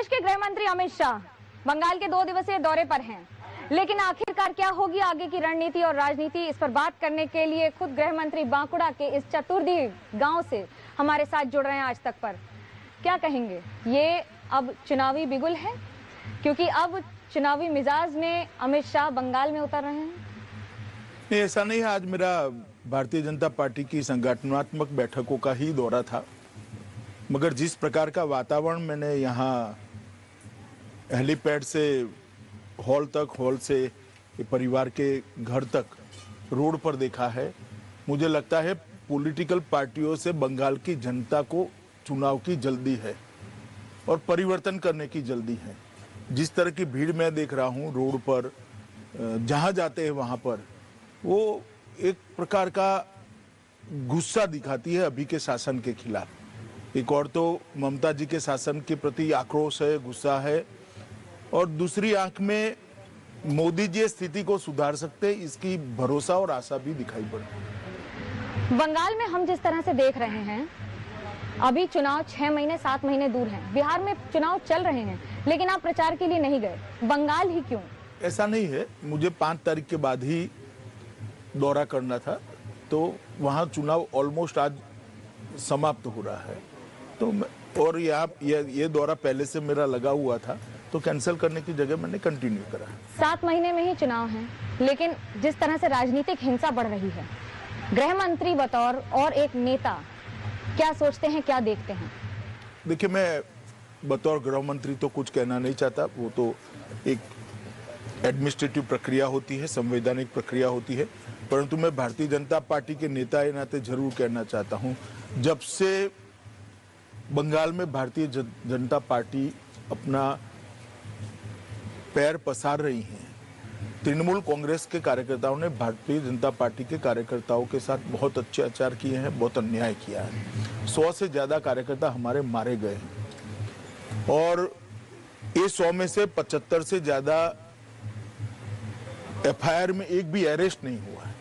देश के गृह मंत्री अमित शाह बंगाल के 2 दिवसीय दौरे पर हैं, लेकिन आखिरकार क्या होगी आगे की रणनीति और राजनीति, इस पर बात करने के लिए खुद गृह मंत्री बांकुड़ा के इस चतुर्दी गांव से हमारे साथ जुड़ रहे हैं आज तक पर। क्या कहेंगे, ये अब चुनावी बिगुल है, क्योंकि अब चुनावी मिजाज में अमित शाह बंगाल में उतर रहे हैं? नहीं, ऐसा नहीं है। आज मेरा भारतीय जनता पार्टी की संगठनात्मक बैठकों का ही दौरा था, मगर जिस प्रकार का वातावरण मैंने यहाँ हेलीपैड से हॉल तक, हॉल से परिवार के घर तक, रोड पर देखा है, मुझे लगता है पॉलिटिकल पार्टियों से बंगाल की जनता को चुनाव की जल्दी है और परिवर्तन करने की जल्दी है। जिस तरह की भीड़ मैं देख रहा हूँ रोड पर, जहाँ जाते हैं वहाँ पर, वो एक प्रकार का गुस्सा दिखाती है अभी के शासन के खिलाफ। एक और तो ममता जी के शासन के प्रति आक्रोश है, गुस्सा है, और दूसरी आंख में मोदी जी स्थिति को सुधार सकते, इसकी भरोसा और आशा भी दिखाई पड़ती। बंगाल में हम जिस तरह से देख रहे हैं, अभी चुनाव 6 महीने 7 महीने दूर हैं। बिहार में चुनाव चल रहे हैं, लेकिन आप प्रचार के लिए नहीं गए। बंगाल ही क्यों? ऐसा नहीं है, मुझे 5 तारीख के बाद ही दौरा करना था, तो वहाँ चुनाव ऑलमोस्ट आज समाप्त हो रहा है, तो और ये दौरा पहले से मेरा लगा हुआ था, तो कैंसिल करने की जगह मैंने कंटिन्यू करा। 7 महीने में ही चुनाव है, लेकिन जिस तरह से राजनीतिक हिंसा बढ़ रही है, गृह मंत्री बतौर और एक नेता क्या सोचते हैं, क्या देखते हैं? देखिए, मैं बतौर गृह मंत्री तो कुछ कहना नहीं चाहता। वो तो एक एडमिनिस्ट्रेटिव प्रक्रिया होती है, संवैधानिक प्रक्रिया होती है, परंतु मैं भारतीय जनता पार्टी के नेता के नाते जरूर कहना चाहता हूं, जब से बंगाल में भारतीय जनता पार्टी अपना पैर पसार रही है, तृणमूल कांग्रेस के कार्यकर्ताओं ने भारतीय जनता पार्टी के कार्यकर्ताओं के साथ बहुत अत्याचार किए हैं, बहुत अन्याय किया है। 100 से ज्यादा कार्यकर्ता हमारे मारे गए हैं, और ये 100 में से 75 से ज्यादा एफआईआर में एक भी अरेस्ट नहीं हुआ है,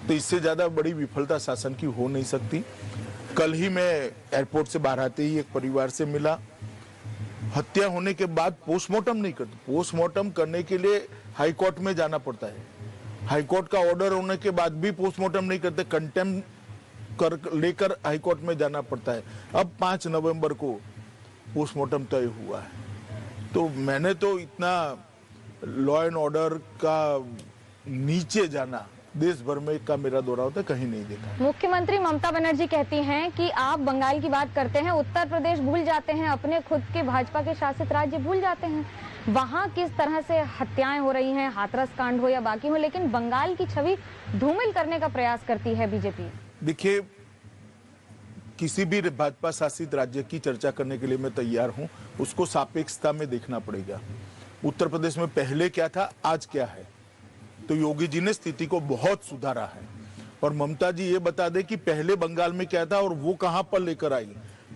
तो इससे ज्यादा बड़ी विफलता शासन की हो नहीं सकती। कल ही मैं एयरपोर्ट से बाहर आते ही एक परिवार से मिला, हत्या होने के बाद पोस्टमार्टम नहीं करते। पोस्टमार्टम करने के लिए हाई कोर्ट में जाना पड़ता है, हाई कोर्ट का ऑर्डर होने के बाद भी पोस्टमार्टम नहीं करते, कंटेम्प्ट कर लेकर हाई कोर्ट में जाना पड़ता है। अब 5 नवंबर को पोस्टमार्टम तय हुआ है, तो मैंने तो इतना लॉ एंड ऑर्डर का नीचे जाना देश भर में का मेरा दौरा होता है, कहीं नहीं देखा। मुख्यमंत्री ममता बनर्जी कहती हैं कि आप बंगाल की बात करते हैं, उत्तर प्रदेश भूल जाते हैं, अपने खुद के भाजपा के शासित राज्य भूल जाते हैं। वहां किस तरह से हत्याएं हो रही हैं, हाथरस कांड हो या बाकी हो, लेकिन बंगाल की छवि धूमिल करने का प्रयास करती है बीजेपी। देखिए, किसी भी भाजपा शासित राज्य की चर्चा करने के लिए मैं तैयार हूं, उसको सापेक्षता में देखना पड़ेगा। उत्तर प्रदेश में पहले क्या था, आज क्या है, तो योगी जी ने स्थिति को बहुत सुधारा है, और ममता जी ये बता दे कि पहले बंगाल में क्या था और वो कहां पर लेकर आई,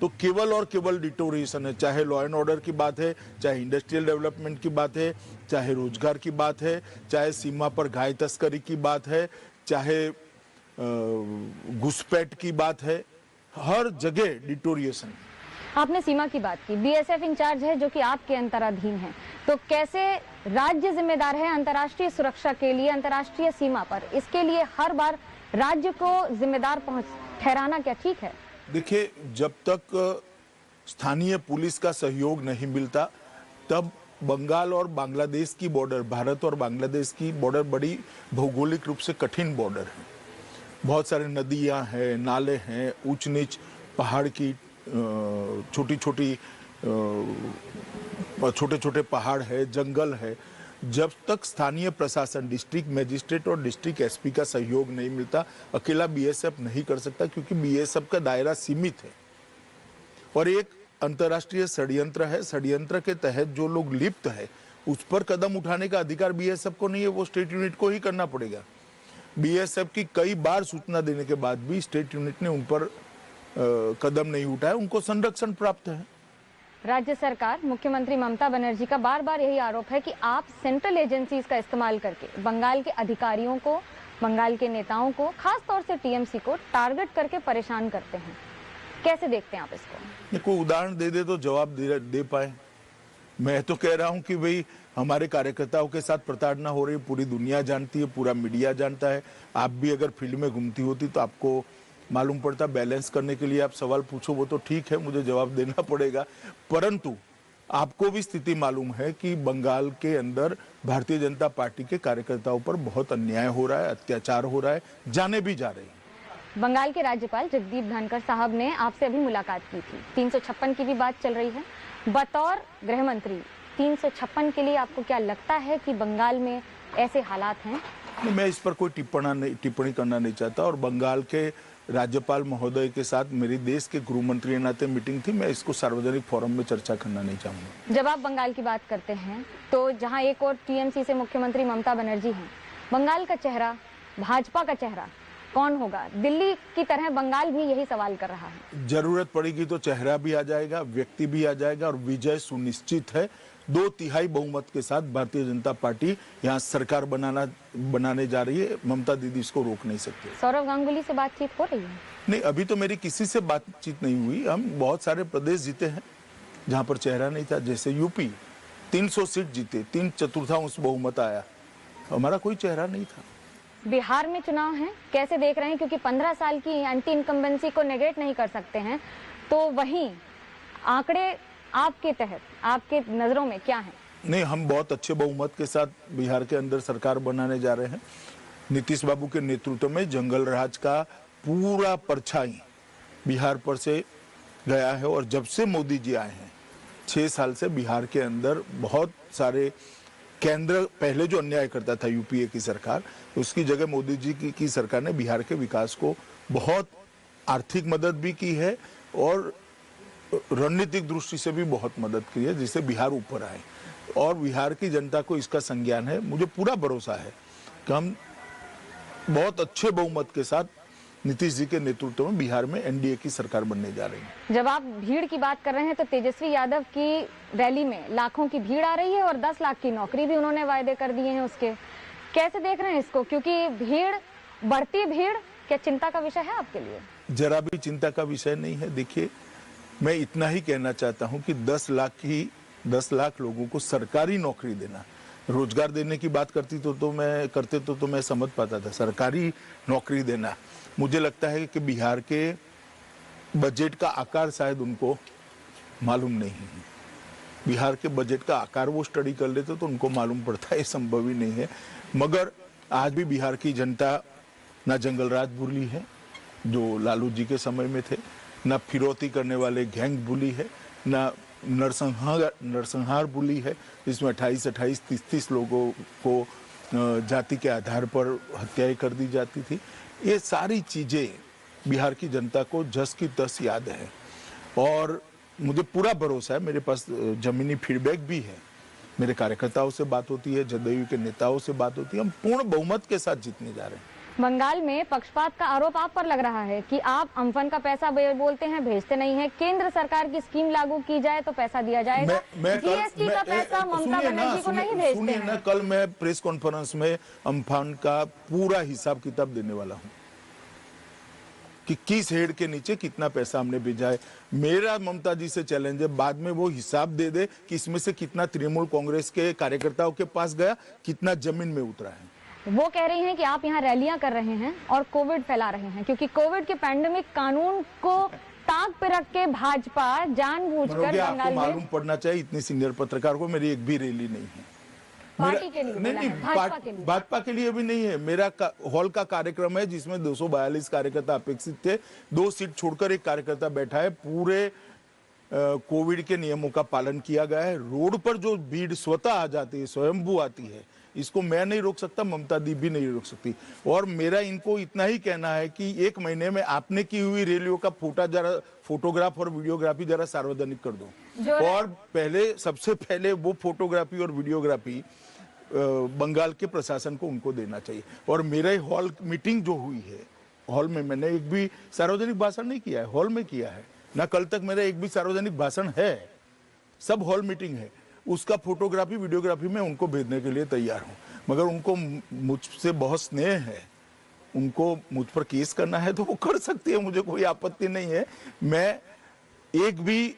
तो केवल और केवल डिटोरिएशन है। चाहे लॉ एंड ऑर्डर की बात है, चाहे इंडस्ट्रियल डेवलपमेंट की बात है, चाहे रोजगार की बात है, चाहे सीमा पर गाय तस्करी की बात है, चाहे घुसपैठ की बात है, हर जगह डिटोरिएशन। आपने सीमा की बात की, बीएसएफ इंचार्ज है जो कि आपके अंतराधीन है, तो कैसे राज्य जिम्मेदार है अंतर्राष्ट्रीय सुरक्षा के लिए, अंतर्राष्ट्रीय सीमा पर, इसके लिए हर बार राज्य को जिम्मेदार ठहराना क्या ठीक है? देखिए, जब तक स्थानीय पुलिस का सहयोग नहीं मिलता, तब बंगाल और बांग्लादेश की बॉर्डर, भारत और बांग्लादेश की बॉर्डर बड़ी भौगोलिक रूप से कठिन बॉर्डर है। बहुत सारे नदियां हैं, नाले हैं, ऊंच नीच पहाड़ की छोटे छोटे पहाड़ है, जंगल है। जब तक स्थानीय प्रशासन, डिस्ट्रिक्ट मजिस्ट्रेट और डिस्ट्रिक्ट एसपी का सहयोग नहीं मिलता, अकेला बीएसएफ नहीं कर सकता, क्योंकि बीएसएफ का दायरा सीमित है और एक अंतर्राष्ट्रीय षड्यंत्र है। षड्यंत्र के तहत जो लोग लिप्त है, उस पर कदम उठाने का अधिकार बीएसएफ को नहीं है, वो स्टेट यूनिट को ही करना पड़ेगा। बीएसएफ की कई बार सूचना देने के बाद भी स्टेट यूनिट ने उन पर कदम नहीं उठाया, उनको संरक्षण प्राप्त है। राज्य सरकार, मुख्यमंत्री ममता बनर्जी का बार बार यही आरोप है कि आप सेंट्रल एजेंसीज का इस्तेमाल करके बंगाल के अधिकारियों को, बंगाल के नेताओं को, खास तौर से टीएमसी को टारगेट करके परेशान करते हैं। कैसे देखते हैं आप इसको? कोई उदाहरण दे दे तो जवाब दे पाए। मैं तो कह रहा हूं कि भाई हमारे कार्यकर्ताओं के साथ प्रताड़ना हो रही है, पूरी दुनिया जानती है, पूरा मीडिया जानता है। आप भी अगर फील्ड में घूमती होती तो आपको मालूम पड़ता। बैलेंस करने के लिए आप सवाल पूछो वो तो ठीक है, मुझे जवाब देना पड़ेगा, परंतु आपको भी स्थिति मालूम है कि बंगाल के अंदर भारतीय जनता पार्टी के कार्यकर्ताओं पर बहुत अन्याय हो रहा है, अत्याचार हो रहा है, जाने भी जा रही है। बंगाल के राज्यपाल जगदीप धनखड़ साहब ने आपसे अभी मुलाकात की थी, 356 की भी बात चल रही है। बतौर गृह मंत्री 356 के लिए आपको क्या लगता है कि बंगाल में ऐसे हालात हैं? मैं इस पर कोई टिप्पणी करना नहीं चाहता, और बंगाल के राज्यपाल महोदय के साथ मेरी देश के गृह मंत्री के नाते मीटिंग थी, मैं इसको सार्वजनिक फोरम में चर्चा करना नहीं चाहूंगा। जब आप बंगाल की बात करते हैं तो जहां एक और टीएमसी से मुख्यमंत्री ममता बनर्जी हैं, बंगाल का चेहरा, भाजपा का चेहरा कौन होगा? दिल्ली की तरह बंगाल भी यही सवाल कर रहा है। जरूरत पड़ेगी तो चेहरा भी आ जाएगा, व्यक्ति भी आ जाएगा, और विजय सुनिश्चित है। 2/3 बहुमत के साथ भारतीय जनता पार्टी यहाँ सरकार बनाने जा रही है। ममता दीदी इसको रोक नहीं सकती। सौरव गांगुली से बातचीत हो रही है? नहीं, अभी तो मेरी किसी से बातचीत नहीं हुई। हम बहुत सारे प्रदेश जीते हैं जहाँ पर चेहरा नहीं था, जैसे यूपी 300 सीट जीते, 3/4 बहुमत आया, हमारा कोई चेहरा नहीं था। बिहार में चुनाव है, कैसे देख रहे हैं? क्योंकि 15 साल की एंटी इनकम्बेंसी को नेगेट नहीं कर सकते हैं, तो वहीं आंकड़े आपके तहत, आपके नजरों में क्या है? नहीं, हम बहुत अच्छे बहुमत के साथ बिहार के अंदर सरकार बनाने जा रहे हैं। नीतीश बाबू के नेतृत्व में जंगल राज का पूरा परछाई बिहार पर से गया है, और जब से मोदी जी आए हैं 6 साल से बिहार के अंदर बहुत सारे केंद्र, पहले जो अन्याय करता था यूपीए की सरकार, उसकी जगह मोदी जी की सरकार ने बिहार के विकास को बहुत आर्थिक मदद भी की है और रणनीतिक दृष्टि से भी बहुत मदद की है, जिससे बिहार ऊपर आए। और बिहार की जनता को इसका संज्ञान है। मुझे पूरा भरोसा है कि हम बहुत अच्छे बहुमत के साथ नीतीश जी के नेतृत्व में बिहार में एनडीए की सरकार बनने जा रही है। जब आप भीड़ की बात कर रहे हैं तो तेजस्वी यादव की रैली में लाखों की भीड़ आ रही है और 10 लाख की नौकरी भी उन्होंने वायदे कर दिए हैं उसके। कैसे देख रहे हैं इसको? क्योंकि भीड़, बढ़ती भीड़ क्या चिंता का विषय है आपके लिए? जरा भी चिंता का विषय नहीं है। देखिए, मैं इतना ही कहना चाहता हूं कि 10 लाख लोगों को सरकारी नौकरी देना, रोजगार देने की बात करते तो मैं समझ पाता था। सरकारी नौकरी देना, मुझे लगता है कि बिहार के बजट का आकार शायद उनको मालूम नहीं है। बिहार के बजट का आकार वो स्टडी कर लेते तो उनको मालूम पड़ता है, ये संभव ही नहीं है। मगर आज भी बिहार की जनता ना जंगल राज भूली है जो लालू जी के समय में थे, ना फिरौती करने वाले गैंग भूली है, ना नरसंहार भूली है, जिसमें 28, 30 लोगों को जाति के आधार पर हत्याएं कर दी जाती थी। ये सारी चीजें बिहार की जनता को जस की तस याद है, और मुझे पूरा भरोसा है। मेरे पास जमीनी फीडबैक भी है, मेरे कार्यकर्ताओं से बात होती है, जदयू के नेताओं से बात होती है। हम पूर्ण बहुमत के साथ जीतने जा रहे हैं। बंगाल में पक्षपात का आरोप आप पर लग रहा है कि आप अम्फन का पैसा बोलते हैं, भेजते नहीं हैं। केंद्र सरकार की स्कीम लागू की जाए तो पैसा दिया जाएगा। जीएसटी का पैसा ममता बनर्जी को नहीं भेजते हैं। कल मैं प्रेस कॉन्फ्रेंस में अम्फान का पूरा हिसाब किताब देने वाला हूं कि किस हेड के नीचे कितना पैसा हमने भेजा है। मेरा ममता जी से चैलेंज है, बाद में वो हिसाब दे दे कि इसमें से कितना तृणमूल कांग्रेस के कार्यकर्ताओं के पास गया, कितना जमीन में उतरा है। वो कह रही हैं कि आप यहाँ रैलियां कर रहे हैं और कोविड फैला रहे हैं, क्योंकि कोविड के पैंडेमिक कानून को ताक पे रख के भाजपा जानबूझकर बंगाल में। मालूम पड़ना चाहिए, इतने सीनियर पत्रकार को मेरी एक भी रैली नहीं है। पार्टी के लिए नहीं, भाजपा के लिए भी नहीं है। मेरा हॉल का कार्यक्रम है जिसमें 242 कार्यकर्ता अपेक्षित थे। 2 सीट छोड़कर एक कार्यकर्ता बैठा है। पूरे कोविड के नियमों का पालन किया गया है। रोड पर जो भीड़ स्वतः आ जाती है, स्वयंभू आती है, इसको मैं नहीं रोक सकता, ममता दी भी नहीं रोक सकती। और मेरा इनको इतना ही कहना है कि 1 महीने में आपने की हुई रैलियों का फोटोग्राफ और वीडियोग्राफी जरा सार्वजनिक कर दो। और सबसे पहले वो फोटोग्राफी और वीडियोग्राफी बंगाल के प्रशासन को उनको देना चाहिए। और मेरा हॉल मीटिंग जो हुई है, हॉल में मैंने एक भी सार्वजनिक भाषण नहीं किया है, हॉल में किया है ना। कल तक मेरा एक भी सार्वजनिक भाषण है, सब हॉल मीटिंग है। उसका फोटोग्राफी वीडियोग्राफी में उनको भेजने के लिए तैयार हूं। मगर उनको मुझसे बहुत स्नेह है, उनको मुझ पर केस करना है तो वो कर सकती है, मुझे कोई आपत्ति नहीं है। मैं एक भी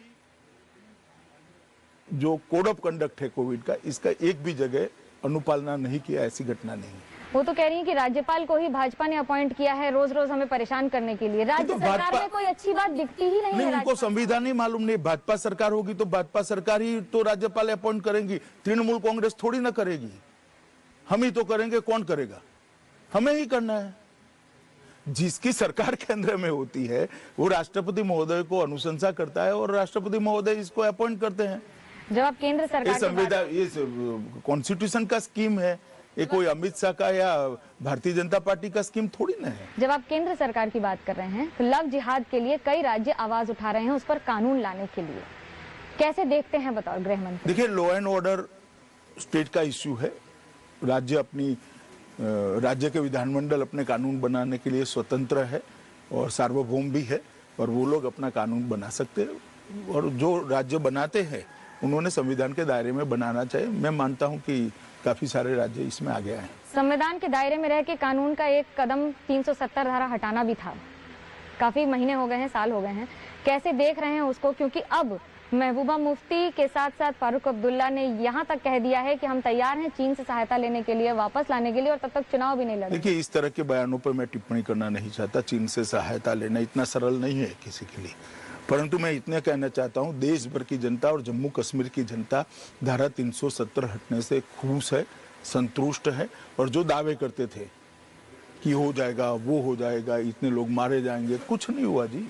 जो कोड ऑफ कंडक्ट है कोविड का, इसका एक भी जगह अनुपालना नहीं किया, ऐसी घटना नहीं। वो तो कह रही है कि राज्यपाल को ही भाजपा ने अपॉइंट किया है रोज रोज हमें परेशान करने के लिए। राज्य सरकार में कोई अच्छी बात दिखती ही नहीं है। उनको संविधान ही मालूम नहीं। भाजपा सरकार होगी तो भाजपा सरकार ही तो राज्यपाल अपॉइंट करेंगी, तृणमूल कांग्रेस थोड़ी ना करेगी, हम ही तो करेंगे। कौन करेगा? हमें ही करना है। जिसकी सरकार केंद्र में होती है वो राष्ट्रपति महोदय को अनुशंसा करता है और राष्ट्रपति महोदय इसको अपॉइंट करते हैं। जब आप केंद्र सरकार, संविधान, ये कॉन्स्टिट्यूशन का स्कीम है, ये कोई अमित शाह का या भारतीय जनता पार्टी का स्कीम थोड़ी ना है। जब आप केंद्र सरकार की बात कर रहे हैं तो लव जिहाद के लिए कई राज्य आवाज उठा रहे हैं उस पर कानून लाने के लिए, कैसे देखते हैं बताओ गृह मंत्री? देखिए, लॉ एंड ऑर्डर स्टेट का इश्यू है। राज्य के विधानमंडल अपने कानून बनाने के लिए स्वतंत्र है और सार्वभौम भी है, और वो लोग अपना कानून बना सकते हैं, और जो राज्य बनाते हैं उन्होंने संविधान के दायरे में बनाना चाहिए। मैं मानता हूं कि काफी सारे राज्य इसमें आगे आए। संविधान के दायरे में रह के कानून का एक कदम 370 धारा हटाना भी था। काफी महीने हो गए हैं, साल हो गए हैं, कैसे देख रहे हैं उसको? क्योंकि अब महबूबा मुफ्ती के साथ साथ फारूक अब्दुल्ला ने यहाँ तक कह दिया है कि हम तैयार हैं चीन से सहायता लेने के लिए, वापस लाने के लिए, और तब तक चुनाव भी नहीं लड़ेंगे। देखिए, इस तरह के बयानों पर मैं टिप्पणी करना नहीं चाहता। चीन से सहायता लेना इतना सरल नहीं है किसी के लिए, परंतु मैं इतना कहना चाहता हूं, देश भर की जनता और जम्मू कश्मीर की जनता धारा 370 हटने से खुश है, संतुष्ट है। और जो दावे करते थे कि हो जाएगा, वो हो जाएगा, इतने लोग मारे जाएंगे, कुछ नहीं हुआ जी।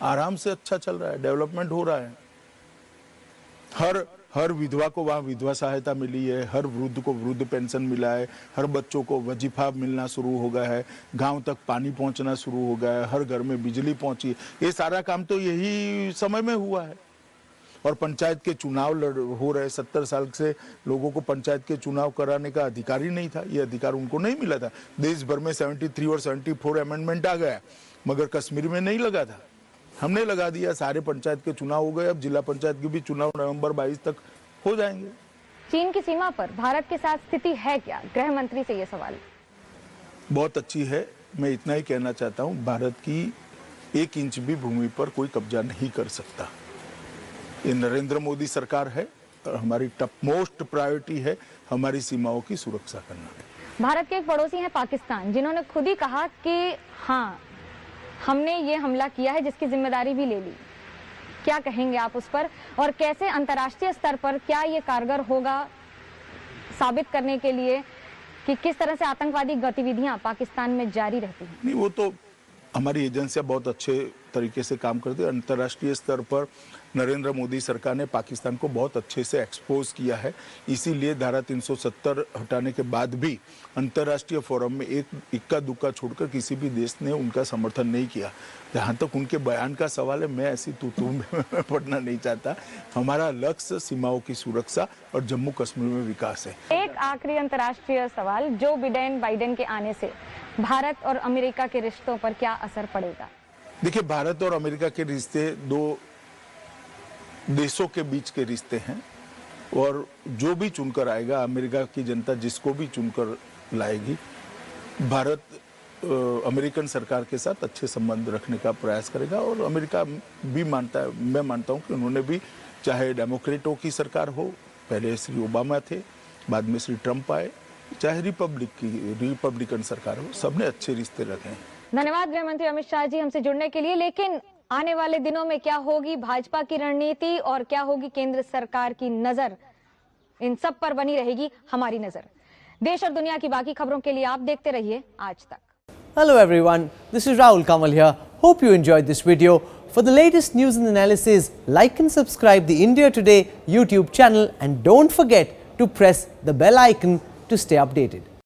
आराम से अच्छा चल रहा है, डेवलपमेंट हो रहा है। हर विधवा को वहाँ विधवा सहायता मिली है, हर वृद्ध को वृद्ध पेंशन मिला है, हर बच्चों को वजीफा मिलना शुरू हो गया है, गांव तक पानी पहुंचना शुरू हो गया है, हर घर में बिजली पहुंची। ये सारा काम तो यही समय में हुआ है। और पंचायत के चुनाव हो रहे। 70 साल से लोगों को पंचायत के चुनाव कराने का अधिकार ही नहीं था, ये अधिकार उनको नहीं मिला था। देश भर में 73 और 74 अमेंडमेंट आ गया, मगर कश्मीर में नहीं लगा था, हमने लगा दिया। सारे पंचायत के चुनाव हो गए, अब जिला पंचायत के भी चुनाव नवंबर 22 तक हो जाएंगे। चीन की सीमा पर भारत के साथ स्थिति है क्या? गृह मंत्री से ये सवाल। बहुत अच्छी है। मैं इतना ही कहना चाहता हूं, भारत की 1 इंच भी भूमि पर कोई कब्जा नहीं कर सकता। ये नरेंद्र मोदी सरकार है और हमारी टॉप मोस्ट प्रायोरिटी है हमारी सीमाओं की सुरक्षा करना। भारत के एक पड़ोसी हैं पाकिस्तान, जिन्होंने खुद ही कहा कि हाँ, हमने ये हमला किया है जिसकी जिम्मेदारी भी ले ली। क्या कहेंगे आप उस पर, और कैसे अंतर्राष्ट्रीय स्तर पर क्या ये कारगर होगा साबित करने के लिए कि किस तरह से आतंकवादी गतिविधियां पाकिस्तान में जारी रहती हैं? नहीं, वो तो हमारी एजेंसियां बहुत अच्छे तरीके से काम करती है। अंतर्राष्ट्रीय स्तर पर नरेंद्र मोदी सरकार ने पाकिस्तान को बहुत अच्छे से एक्सपोज किया है, इसीलिए धारा 370 हटाने के बाद भी अंतर्राष्ट्रीय फोरम में एक इक्का दुक्का छोड़कर किसी भी देश ने उनका समर्थन नहीं किया। जहां तक उनके बयान का सवाल है, मैं ऐसी तू में पढ़ना नहीं चाहता। हमारा लक्ष्य सीमाओं की सुरक्षा और जम्मू कश्मीर में विकास है। एक आखिरी अंतर्राष्ट्रीय सवाल, जो बाइडेन के आने से भारत और अमेरिका के रिश्तों पर क्या असर पड़ेगा? देखिए, भारत और अमेरिका के रिश्ते दो देशों के बीच के रिश्ते हैं, और जो भी चुनकर आएगा, अमेरिका की जनता जिसको भी चुनकर लाएगी, भारत अमेरिकन सरकार के साथ अच्छे संबंध रखने का प्रयास करेगा। और अमेरिका भी मानता है, मैं मानता हूं कि उन्होंने भी, चाहे डेमोक्रेटों की सरकार हो, पहले श्री ओबामा थे, बाद में श्री ट्रंप आए, चाहे रिपब्लिकन सरकार हो, सबने अच्छे रिश्ते रखे हैं। धन्यवाद गृह मंत्री अमित शाह जी हमसे जुड़ने के लिए। लेकिन आने वाले दिनों में क्या होगी भाजपा की रणनीति और क्या होगी केंद्र सरकार की नजर, इन सब पर बनी रहेगी हमारी नजर। देश और दुनिया की बाकी खबरों के लिए आप देखते रहिए आज तक। Hello everyone, this is Rahul Kamal here. Hope you enjoyed this video. For the latest news and analysis, like and subscribe the India Today YouTube channel, and don't forget to press the bell icon to stay updated.